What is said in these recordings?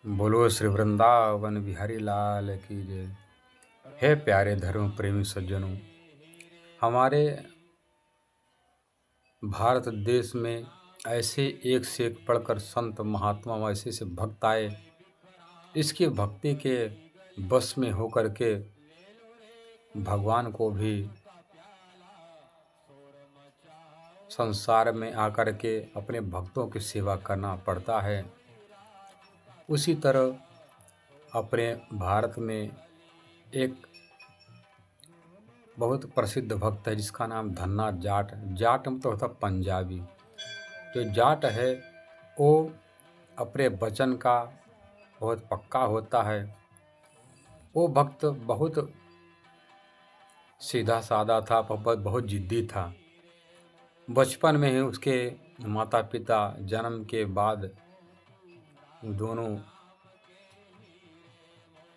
बोलो श्री वृंदावन बिहारी लाल की जय। हे प्यारे धर्म प्रेमी सज्जनों, हमारे भारत देश में ऐसे एक से एक पढ़कर संत महात्मा ऐसे से भक्त आए, इसकी भक्ति के बस में होकर के भगवान को भी संसार में आकर के अपने भक्तों की सेवा करना पड़ता है। उसी तरह अपने भारत में एक बहुत प्रसिद्ध भक्त है जिसका नाम धन्ना जाट। जाट मतलब होता पंजाबी। जो जाट है वो अपने वचन का बहुत पक्का होता है। वो भक्त बहुत सीधा साधा था, बहुत जिद्दी था। बचपन में ही उसके माता पिता जन्म के बाद दोनों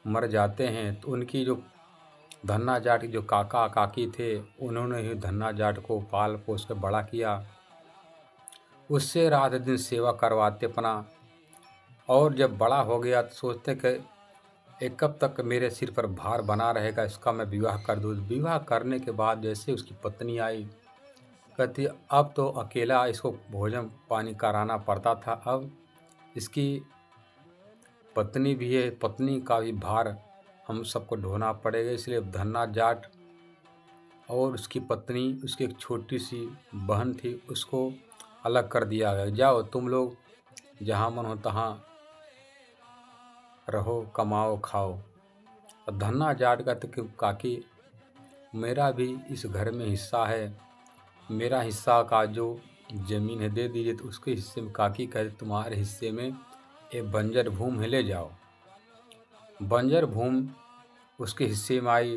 मर जाते हैं, तो उनकी जो धन्ना जाट के जो काका काकी थे, उन्होंने ही धन्ना जाट को पाल पोस कर बड़ा किया। उससे रात दिन सेवा करवाते अपना। और जब बड़ा हो गया तो सोचते कि एक कब तक मेरे सिर पर भार बना रहेगा, इसका मैं विवाह कर दूँ। विवाह करने के बाद जैसे उसकी पत्नी आई, कहती अब तो अकेला इसको भोजन पानी कराना पड़ता था, अब इसकी पत्नी भी है, पत्नी का भी भार हम सबको ढोना पड़ेगा। इसलिए धन्ना जाट और उसकी पत्नी, उसकी एक छोटी सी बहन थी, उसको अलग कर दिया गया। जाओ तुम लोग जहाँ मन हो तहाँ रहो, कमाओ खाओ। और धन्ना जाट का तो कि काकी मेरा भी इस घर में हिस्सा है, मेरा हिस्सा का जो ज़मीन है दे दीजिए। तो उसके हिस्से में काकी कहते तुम्हारे हिस्से में एक बंजर भूमि है, ले जाओ। बंजर भूमि उसके हिस्से में आई।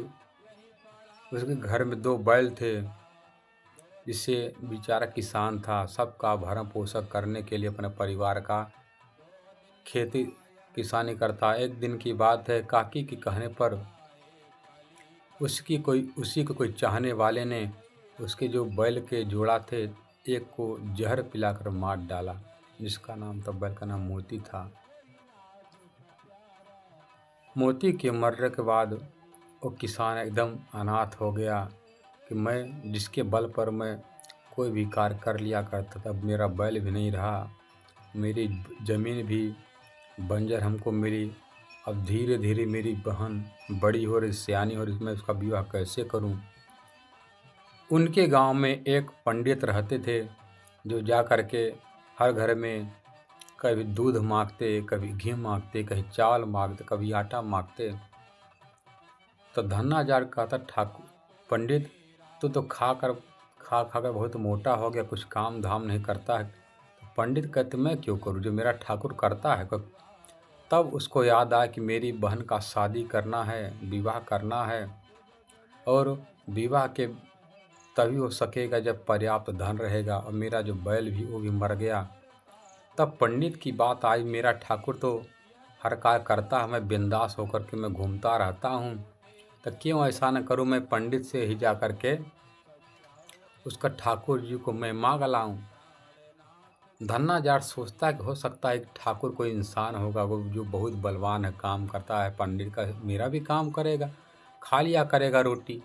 उसके घर में 2 बैल थे, जिससे बेचारा किसान था, सबका भरण पोषण करने के लिए अपने परिवार का खेती किसानी करता। एक दिन की बात है, काकी के कहने पर उसी को कोई चाहने वाले ने उसके जो बैल के जोड़ा थे, एक को जहर पिलाकर मार डाला, जिसका नाम था, बैल का नाम मोती था। मोती के मरने के बाद वो किसान एकदम अनाथ हो गया कि मैं जिसके बल पर मैं कोई भी कार्य कर लिया करता था, मेरा बैल भी नहीं रहा, मेरी ज़मीन भी बंजर हमको मिली। अब धीरे धीरे मेरी बहन बड़ी हो रही, सयानी हो रही, मैं उसका विवाह कैसे करूं। उनके गांव में एक पंडित रहते थे, जो जा कर के हर घर में कभी दूध मांगते, कभी घी मांगते, कभी चावल मांगते, कभी आटा मांगते। तो धन्ना जाट कहता ठाकुर पंडित तू तो खा कर बहुत मोटा हो गया, कुछ काम धाम नहीं करता है। तो पंडित कहते मैं क्यों करूं, जो मेरा ठाकुर करता है। तब उसको याद आया कि मेरी बहन का शादी करना है, विवाह करना है, और विवाह के तभी हो सकेगा जब पर्याप्त धन रहेगा, और मेरा जो बैल भी वो भी मर गया। तब पंडित की बात आई, मेरा ठाकुर तो हर कार्य करता है, मैं बिंदास होकर के मैं घूमता रहता हूँ, तो क्यों ऐसा न करूँ, मैं पंडित से ही जा कर के उसका ठाकुर जी को मैं मांग लाऊं। धन्ना जाट सोचता है कि हो सकता है एक ठाकुर कोई इंसान होगा वो जो बहुत बलवान है, काम करता है, पंडित का मेरा भी काम करेगा, खा लिया करेगा रोटी।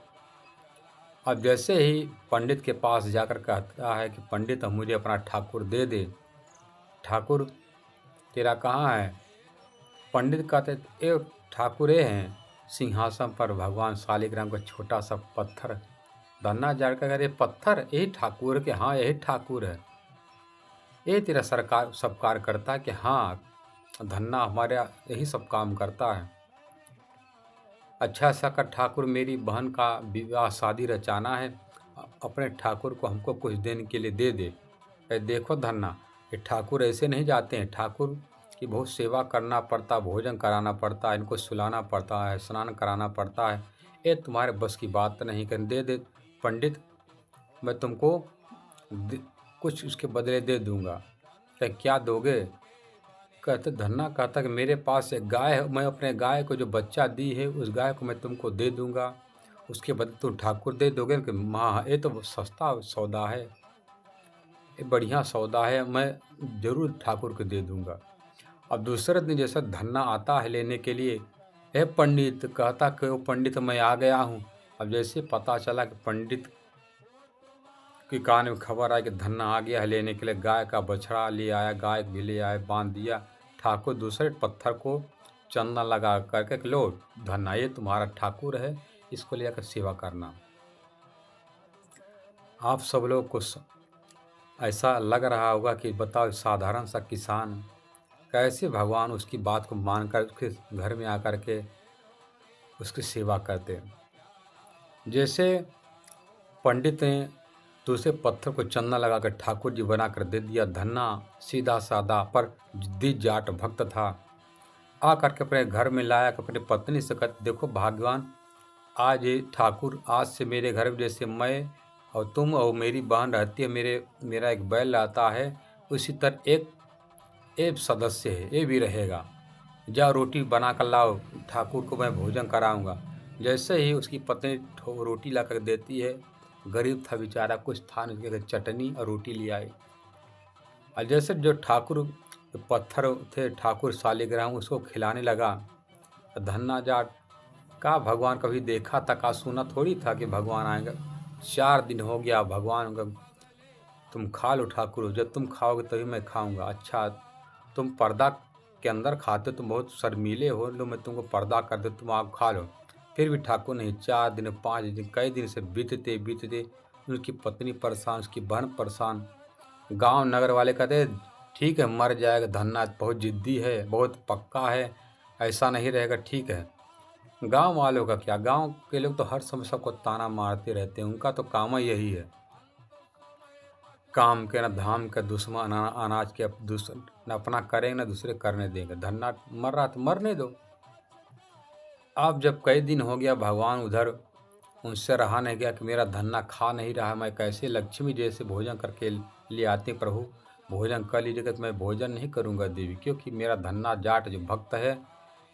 अब जैसे ही पंडित के पास जाकर कहता है कि पंडित अब मुझे अपना ठाकुर दे दे। ठाकुर तेरा कहाँ है। पंडित कहते ए ठाकुर ये हैं सिंहासन पर भगवान शालिग्राम का छोटा सा पत्थर। धन्ना जाट का अरे पत्थर यही ठाकुर के, हाँ यही ठाकुर है, ये तेरा सरकार सब कार्य करता है कि हाँ धन्ना हमारे यही सब काम करता है। अच्छा सा कर ठाकुर मेरी बहन का विवाह शादी रचाना है, अपने ठाकुर को हमको कुछ दिन के लिए दे दे। देखो धन्ना ये ठाकुर ऐसे नहीं जाते हैं, ठाकुर की बहुत सेवा करना पड़ता, भोजन कराना पड़ता है, इनको सुलाना पड़ता है, स्नान कराना पड़ता है, ये तुम्हारे बस की बात नहीं कर दे दे पंडित, मैं तुमको कुछ उसके बदले दे दूंगा। क्या दोगे। कहते धन्ना कहता कि मेरे पास एक गाय है, मैं अपने गाय को जो बच्चा दी है उस गाय को मैं तुमको दे दूंगा, उसके बदले तुम ठाकुर दे दोगे कि माँ ये तो सस्ता सौदा है, ये बढ़िया सौदा है, मैं जरूर ठाकुर को दे दूंगा। अब दूसरे दिन जैसे धन्ना आता है लेने के लिए, हे पंडित, कहता कि वो पंडित मैं आ गया हूँ। अब जैसे पता चला कि पंडित के कान में खबर आई कि धन्ना आ गया है लेने के लिए, गाय का बछड़ा ले आया, गाय भी ले आया, बांध दिया। ठाकुर दूसरे पत्थर को चंदन लगा करके कि लो धन्ना, ये तुम्हारा ठाकुर है, इसको ले जाकर सेवा करना। आप सब लोग को ऐसा लग रहा होगा कि बताओ साधारण सा किसान कैसे भगवान उसकी बात को मानकर उसके घर में आकर के उसकी सेवा करते हैं। जैसे पंडित ने दूसरे पत्थर को चंदन लगाकर ठाकुर जी बनाकर दे दिया। धन्ना सीधा साधा पर जिद्दी जाट भक्त था। आ करके अपने घर में लाया कि अपनी पत्नी से कहते, देखो भगवान, आज ये ठाकुर आज से मेरे घर में जैसे मैं और तुम और मेरी बहन रहती है, मेरा एक बैल रहता है, उसी तरह एक सदस्य है, ये भी रहेगा। जाओ रोटी बना कर लाओ, ठाकुर को मैं भोजन कराऊंगा। जैसे ही उसकी पत्नी रोटी ला कर देती है, गरीब था बेचारा, कुछ था नहीं, उसके घर चटनी और रोटी ले आई। और जैसे जो ठाकुर पत्थर थे, ठाकुर शालिग्राम, उसको खिलाने लगा। धन्ना जाट का भगवान कभी देखा था, का सुना थोड़ी था कि भगवान आएंगे। 4 दिन हो गया, भगवान का तुम खा लो ठाकुर, जब तुम खाओगे तभी मैं खाऊंगा। अच्छा, तुम पर्दा के अंदर खाते, तुम बहुत शर्मीले हो, लो मैं तुमको पर्दा कर दे, तुम आप खा लो। फिर भी ठाकुर नहीं। 4 दिन 5 दिन कई दिन से बीतते बीतते उनकी पत्नी परेशान, उसकी बहन परेशान। गांव नगर वाले कहते ठीक है मर जाएगा, धन्ना बहुत जिद्दी है, बहुत पक्का है, ऐसा नहीं रहेगा, ठीक है। गांव वालों का क्या, गांव के लोग तो हर समय सबको ताना मारते रहते हैं, उनका तो काम ही यही है। काम के न धाम के दुश्मन, अनाज के दुश्मन, न अपना करेंगे न दूसरे करने देंगे। धन्ना मर रहा तो मरने दो। अब जब कई दिन हो गया, भगवान उधर उनसे रहा नहीं गया कि मेरा धन्ना खा नहीं रहा, मैं कैसे लक्ष्मी जैसे भोजन करके ले आते, प्रभु भोजन कर लीजिएगा। तो मैं भोजन नहीं करूँगा देवी, क्योंकि मेरा धन्ना जाट जो भक्त है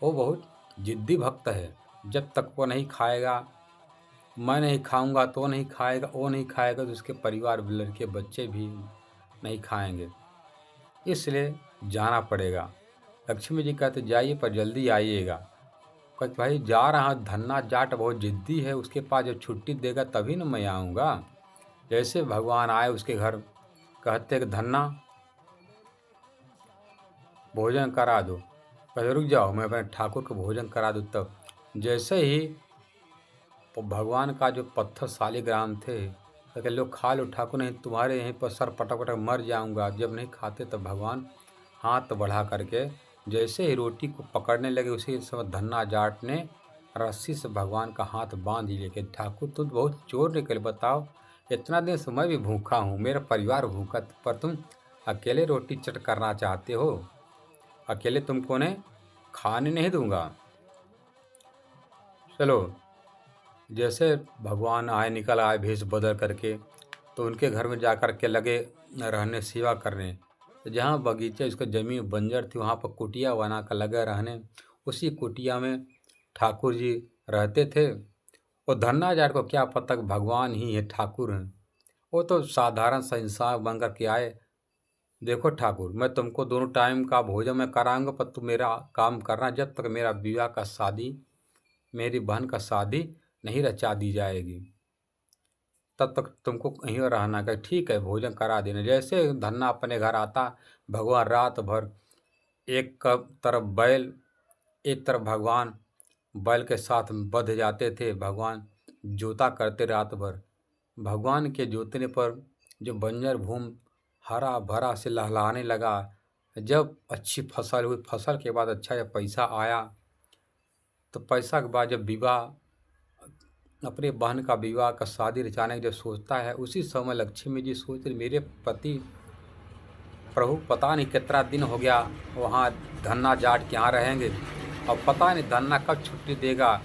वो बहुत जिद्दी भक्त है। जब तक वो नहीं खाएगा, मैं नहीं खाऊंगा तो वो नहीं खाएगा, वो नहीं खाएगा तो उसके परिवार लड़के बच्चे भी नहीं खाएंगे, इसलिए जाना पड़ेगा। लक्ष्मी जी कहते जाइए पर जल्दी आइएगा। कहते भाई जा रहा, धन्ना जाट बहुत जिद्दी है, उसके पास जब छुट्टी देगा तभी ना मैं आऊँगा। जैसे भगवान आए उसके घर, कहते कि धन्ना भोजन करा दो। कहते रुक जाओ, मैं अपने ठाकुर को भोजन करा दूँ। तब जैसे ही तो भगवान का जो पत्थर शालिग्राम थे, कहते लोग खा लो ठाकुर, नहीं तुम्हारे यहीं पर सर पटक पटक मर जाऊंगा। जब नहीं खाते तब भगवान हाथ बढ़ा करके जैसे ही रोटी को पकड़ने लगे, उसी समय धन्ना जाट ने रस्सी से भगवान का हाथ बांध ही लेके, ठाकुर तुम बहुत चोर निकले, बताओ इतना दिन से मैं भी भूखा हूँ, मेरा परिवार भूखा, पर तुम अकेले रोटी चट करना चाहते हो, अकेले तुमको ने खाने नहीं दूंगा। चलो, जैसे भगवान आए, निकल आए भेष बदल करके, तो उनके घर में जा कर के लगे रहने, सेवा करने। तो जहाँ बगीचे उसका ज़मीन बंजर थी, वहाँ पर कुटिया बना कर लगे रहने। उसी कुटिया में ठाकुर जी रहते थे। वो धन्ना जाट को क्या पता कि भगवान ही है, ठाकुर हैं। वो तो साधारण सा इंसान बन कर के आए। देखो ठाकुर, मैं तुमको दोनों टाइम का भोजन मैं कराऊंगा, पर तुम मेरा काम करना, जब तक मेरा विवाह का शादी, मेरी बहन का शादी नहीं रचा दी जाएगी, तब तक तुमको कहीं रहना। का ठीक है भोजन करा देना। जैसे धन्ना अपने घर आता, भगवान रात भर एक तरफ बैल, एक तरफ भगवान बैल के साथ बंध जाते थे। भगवान जोता करते रात भर। भगवान के जोतने पर जो बंजर भूमि हरा भरा से लहलहाने लगा। जब अच्छी फसल हुई, फसल के बाद अच्छा जब पैसा आया, तो पैसा के बाद जब विवाह, अपने बहन का विवाह का शादी रचाने की जब सोचता है, उसी समय लक्ष्मी जी सोच रही मेरे पति प्रभु पता नहीं कितना दिन हो गया वहाँ धन्ना जाट के यहाँ रहेंगे, और पता नहीं धन्ना कब छुट्टी देगा।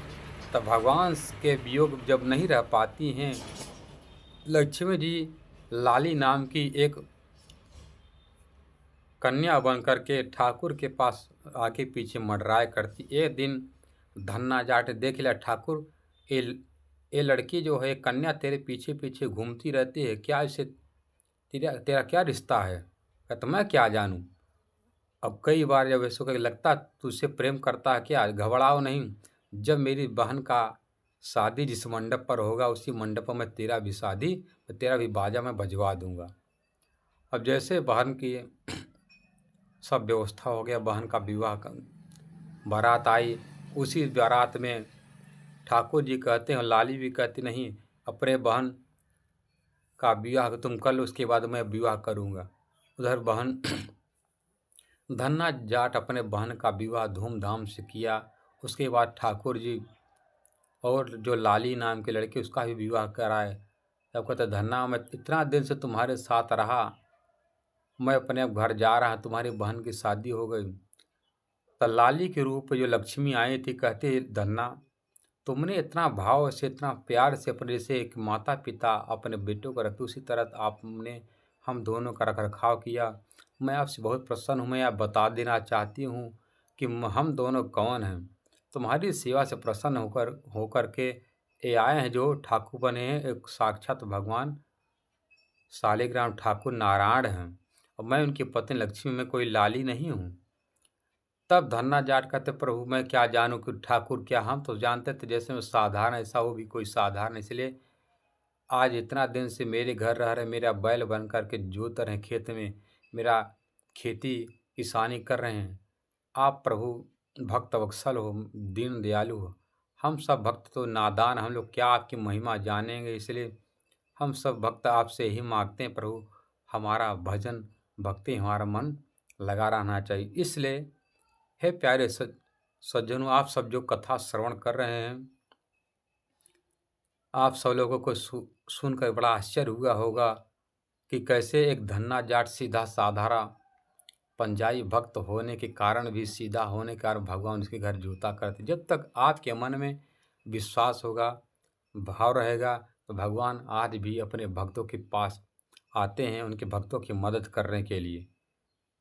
तब भगवान के वियोग जब नहीं रह पाती हैं, लक्ष्मी जी लाली नाम की एक कन्या बन करके ठाकुर के पास आके पीछे मंडराया करती। एक दिन धन्ना जाट देख लिया, ठाकुर ये लड़की जो है कन्या तेरे पीछे पीछे घूमती रहती है, क्या इसे तेरा तेरा क्या रिश्ता है? कहता मैं क्या जानूँ। अब कई बार जब ऐसा कहीं लगता तुझसे प्रेम करता है क्या, घबराओ नहीं। जब मेरी बहन का शादी जिस मंडप पर होगा उसी मंडप पर मैं तेरा भी शादी, तेरा भी बाजा मैं बजवा दूंगा। अब जैसे बहन की सब व्यवस्था हो गया, बहन का विवाह का बारात आई। उसी बारात में ठाकुर जी कहते हैं और लाली भी कहती नहीं, अपने बहन का विवाह तुम कर लो, उसके बाद मैं विवाह करूंगा। उधर बहन धन्ना जाट अपने बहन का विवाह धूमधाम से किया। उसके बाद ठाकुर जी और जो लाली नाम के लड़के उसका भी विवाह कराए। तब कहते धन्ना मैं इतना दिन से तुम्हारे साथ रहा, मैं अपने अब घर जा रहा, तुम्हारी बहन की शादी हो गई। तो लाली के रूप में जो लक्ष्मी आई थी कहते धन्ना तुमने इतना भाव से इतना प्यार से अपने जैसे एक माता पिता अपने बेटों को रखते उसी तरह आपने हम दोनों का रख रखाव किया। मैं आपसे बहुत प्रसन्न हूँ। मैं आप बता देना चाहती हूँ कि हम दोनों कौन हैं। तुम्हारी सेवा से प्रसन्न होकर होकर के ये आए हैं जो ठाकुर बने हैं, एक साक्षात भगवान शालिग्राम ठाकुर नारायण हैं और मैं उनकी पत्नी लक्ष्मी में कोई लाली नहीं हूँ। तब धन्ना जाट कहते प्रभु मैं क्या जानूं कि ठाकुर क्या, हम तो जानते थे जैसे मैं साधारण, ऐसा वो भी कोई साधारण। इसलिए आज इतना दिन से मेरे घर रह रहे, मेरा बैल बन करके जोत रहे खेत में, मेरा खेती किसानी कर रहे हैं। आप प्रभु भक्त वत्सल हो, दीन दयालु हो। हम सब भक्त तो नादान, हम लोग क्या आपकी महिमा जानेंगे। इसलिए हम सब भक्त आपसे ही मांगते हैं प्रभु, हमारा भजन भक्ति हमारा मन लगा रहना चाहिए। इसलिए हे प्यारे सज्जनों, आप सब जो कथा श्रवण कर रहे हैं, आप सब लोगों को सुनकर बड़ा आश्चर्य हुआ होगा कि कैसे एक धन्ना जाट सीधा साधारण पंजाबी भक्त होने के कारण भी, सीधा होने के कारण भगवान उसके घर जूता करते। जब तक आपके मन में विश्वास होगा, भाव रहेगा, तो भगवान आज भी अपने भक्तों के पास आते हैं उनके भक्तों की मदद करने के लिए।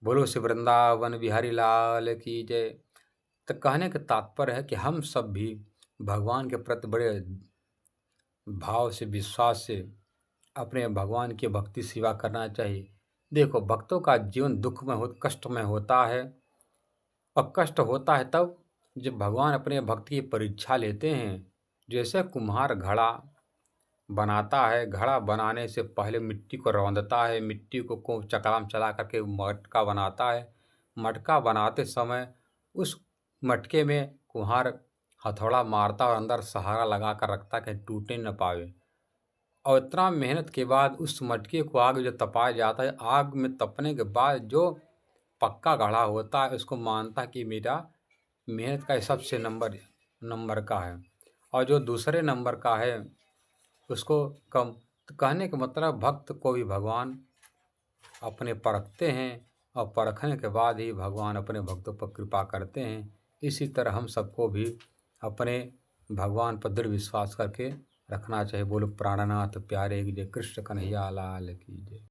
बोलो श्री वृंदावन बिहारी लाल की जय। तो कहने का तात्पर्य है कि हम सब भी भगवान के प्रति बड़े भाव से विश्वास से अपने भगवान की भक्ति सेवा करना चाहिए। देखो भक्तों का जीवन दुख में हो, कष्ट में होता है और कष्ट होता है तब जब भगवान अपने भक्ति की परीक्षा लेते हैं। जैसे कुम्हार घड़ा बनाता है, घड़ा बनाने से पहले मिट्टी को रौंदता है, मिट्टी को चकला में चला करके मटका बनाता है। मटका बनाते समय उस मटके में कुम्हार हथौड़ा मारता और अंदर सहारा लगा कर रखता कि टूटे न पावे। और इतना मेहनत के बाद उस मटके को आग जो तपाया जाता है, आग में तपने के बाद जो पक्का घड़ा होता है उसको मानता है कि मेरा मेहनत का सबसे नंबर का है। और जो दूसरे नंबर का है उसको कम। तो कहने का मतलब भक्त को भी भगवान अपने परखते हैं और परखने के बाद ही भगवान अपने भक्तों पर कृपा करते हैं। इसी तरह हम सबको भी अपने भगवान पर दृढ़ विश्वास करके रखना चाहिए। बोलो प्राणनाथ प्यारे की जय, कृष्ण कन्हैया लाल की जय।